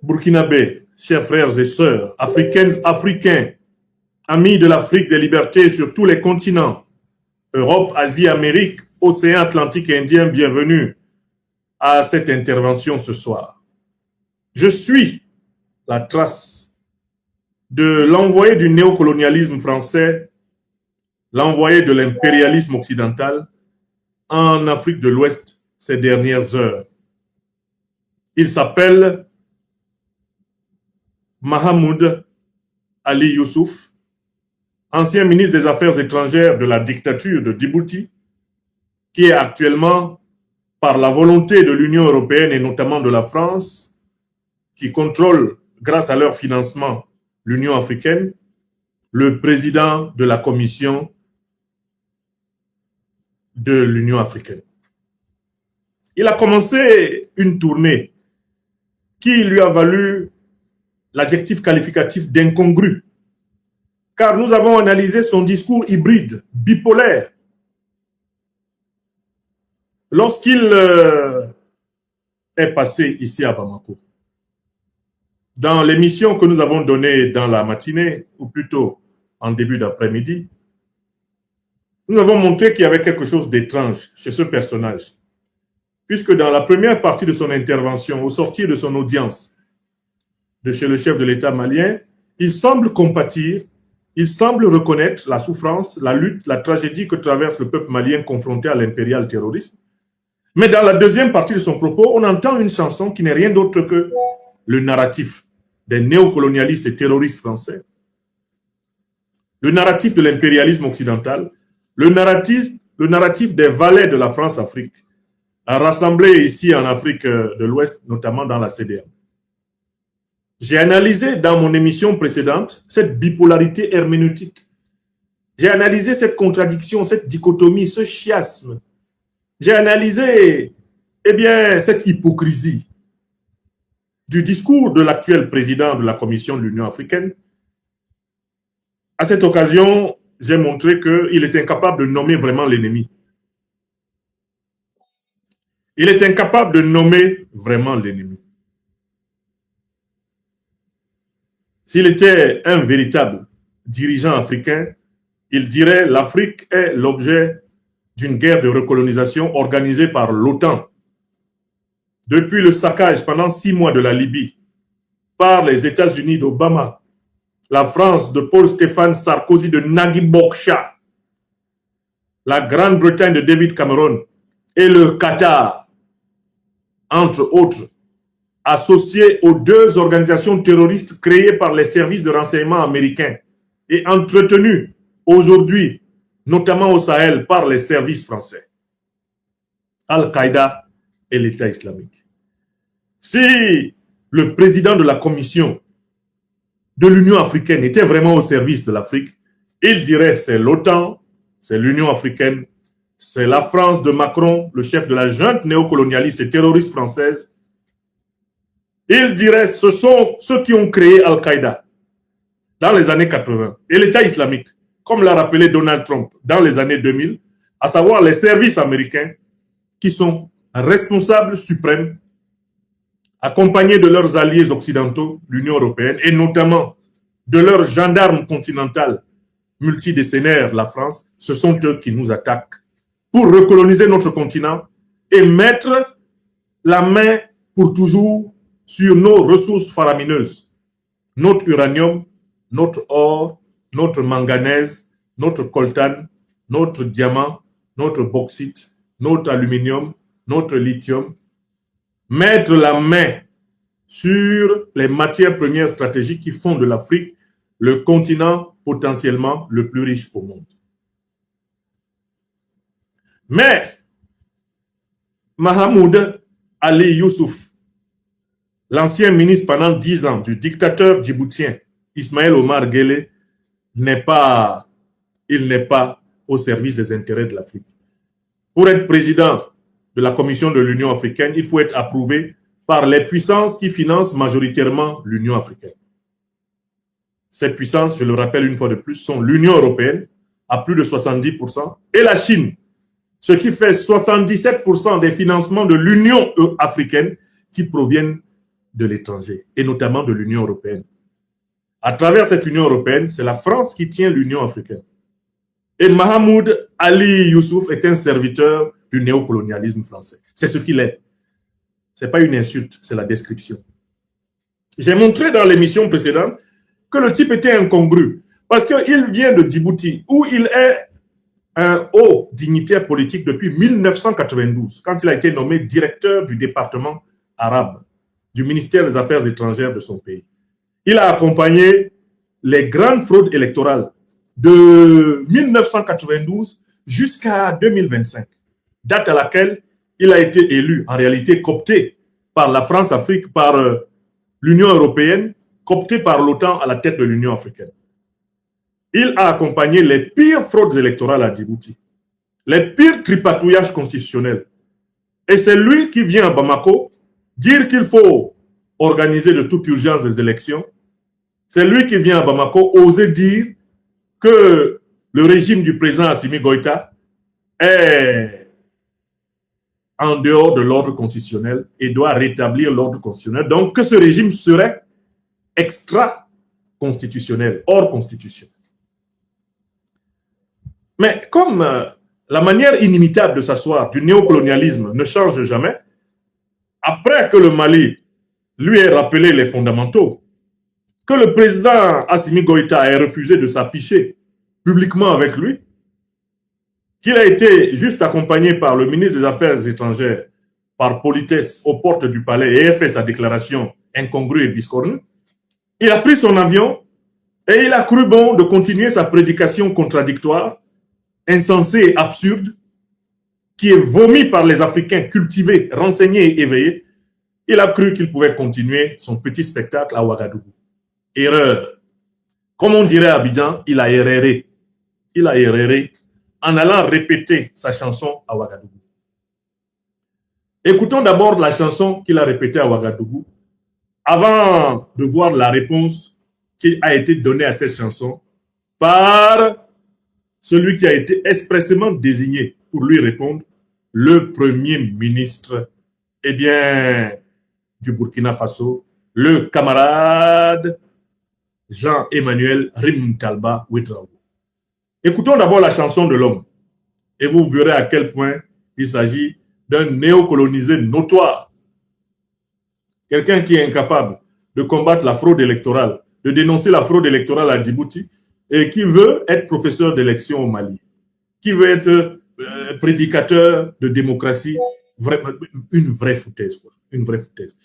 Burkinabés, chers frères et sœurs, africaines, africains, amis de l'Afrique des libertés sur tous les continents, Europe, Asie, Amérique, Océan Atlantique et Indien, bienvenue à cette intervention ce soir. Je suis la trace de l'envoyé du néocolonialisme français, l'envoyé de l'impérialisme occidental en Afrique de l'Ouest ces dernières heures. Il s'appelle Mahamoud Ali Youssouf, ancien ministre des Affaires étrangères de la dictature de Djibouti, qui est actuellement, par la volonté de l'Union européenne et notamment de la France, qui contrôle, grâce à leur financement, l'Union africaine, le président de la Commission de l'Union africaine. Il a commencé une tournée qui lui a valu l'adjectif qualificatif d'incongru, car nous avons analysé son discours hybride, bipolaire. Lorsqu'il est passé ici à Bamako, dans l'émission que nous avons donnée dans la matinée, ou plutôt en début d'après-midi, nous avons montré qu'il y avait quelque chose d'étrange chez ce personnage, puisque dans la première partie de son intervention, au sortir de son audience de chez le chef de l'État malien, il semble compatir, il semble reconnaître la souffrance, la lutte, la tragédie que traverse le peuple malien confronté à l'impérial terrorisme. Mais dans la deuxième partie de son propos, on entend une chanson qui n'est rien d'autre que le narratif des néocolonialistes et terroristes français, le narratif de l'impérialisme occidental, le narratif des valets de la France-Afrique, rassemblés ici en Afrique de l'Ouest, notamment dans la CEDEAO. J'ai analysé dans mon émission précédente cette bipolarité herméneutique. J'ai analysé cette contradiction, cette dichotomie, ce chiasme. J'ai analysé, cette hypocrisie du discours de l'actuel président de la Commission de l'Union africaine. À cette occasion, j'ai montré qu'il est incapable de nommer vraiment l'ennemi. Il est incapable de nommer vraiment l'ennemi. S'il était un véritable dirigeant africain, il dirait l'Afrique est l'objet d'une guerre de recolonisation organisée par l'OTAN. Depuis le saccage pendant 6 mois de la Libye par les États-Unis d'Obama, la France de Paul-Stéphane Sarkozy de Nagui Bokcha, la Grande-Bretagne de David Cameron et le Qatar, entre autres, associés aux 2 organisations terroristes créées par les services de renseignement américains et entretenues aujourd'hui, notamment au Sahel, par les services français, Al-Qaïda et l'État islamique. Si le président de la Commission de l'Union africaine était vraiment au service de l'Afrique, il dirait c'est l'OTAN, c'est l'Union africaine, c'est la France de Macron, le chef de la junte néocolonialiste et terroriste française. Il dirait ce sont ceux qui ont créé Al-Qaïda dans les années 80 et l'État islamique, comme l'a rappelé Donald Trump dans les années 2000, à savoir les services américains qui sont responsables suprêmes, accompagnés de leurs alliés occidentaux, l'Union européenne, et notamment de leur gendarme continental multidécennaire, la France. Ce sont eux qui nous attaquent pour recoloniser notre continent et mettre la main pour toujours sur nos ressources faramineuses, notre uranium, notre or, notre manganèse, notre coltan, notre diamant, notre bauxite, notre aluminium, notre lithium, mettre la main sur les matières premières stratégiques qui font de l'Afrique le continent potentiellement le plus riche au monde. Mais Mahamoud Ali Youssouf, l'ancien ministre pendant 10 ans du dictateur djiboutien Ismaël Omar Guelleh, il n'est pas au service des intérêts de l'Afrique. Pour être président de la Commission de l'Union africaine, il faut être approuvé par les puissances qui financent majoritairement l'Union africaine. Ces puissances, je le rappelle une fois de plus, sont l'Union européenne à plus de 70% et la Chine, ce qui fait 77% des financements de l'Union africaine qui proviennent de l'étranger, et notamment de l'Union européenne. À travers cette Union européenne, c'est la France qui tient l'Union africaine. Et Mahamoud Ali Youssouf est un serviteur du néocolonialisme français. C'est ce qu'il est. Ce n'est pas une insulte, c'est la description. J'ai montré dans l'émission précédente que le type était incongru. Parce qu'il vient de Djibouti, où il est un haut dignitaire politique depuis 1992, quand il a été nommé directeur du département arabe du ministère des Affaires étrangères de son pays. Il a accompagné les grandes fraudes électorales de 1992 jusqu'à 2025, date à laquelle il a été élu, en réalité coopté par la France-Afrique, par l'Union européenne, coopté par l'OTAN à la tête de l'Union africaine. Il a accompagné les pires fraudes électorales à Djibouti, les pires tripatouillages constitutionnels. Et c'est lui qui vient à Bamako dire qu'il faut organiser de toute urgence des élections. C'est lui qui vient à Bamako oser dire que le régime du président Assimi Goïta est en dehors de l'ordre constitutionnel et doit rétablir l'ordre constitutionnel. Donc que ce régime serait extra-constitutionnel, hors constitution. Mais comme la manière inimitable de s'asseoir du néocolonialisme ne change jamais, après que le Mali lui ait rappelé les fondamentaux, que le président Assimi Goïta ait refusé de s'afficher publiquement avec lui, qu'il a été juste accompagné par le ministre des Affaires étrangères par politesse aux portes du palais et ait fait sa déclaration incongrue et biscornue, il a pris son avion et il a cru bon de continuer sa prédication contradictoire, insensée et absurde, qui est vomi par les Africains cultivés, renseignés et éveillés. Il a cru qu'il pouvait continuer son petit spectacle à Ouagadougou. Erreur. Comme on dirait à Abidjan, il a erréré. Il a erréré en allant répéter sa chanson à Ouagadougou. Écoutons d'abord la chanson qu'il a répétée à Ouagadougou avant de voir la réponse qui a été donnée à cette chanson par celui qui a été expressément désigné pour lui répondre, le premier ministre, eh bien, du Burkina Faso, le camarade Jean-Emmanuel Rimkalba Ouedraogo. Écoutons d'abord la chanson de l'homme et vous verrez à quel point il s'agit d'un néocolonisé notoire. Quelqu'un qui est incapable de combattre la fraude électorale, de dénoncer la fraude électorale à Djibouti et qui veut être professeur d'élection au Mali, qui veut être prédicateur de démocratie, une vraie foutaise, quoi, une vraie foutaise.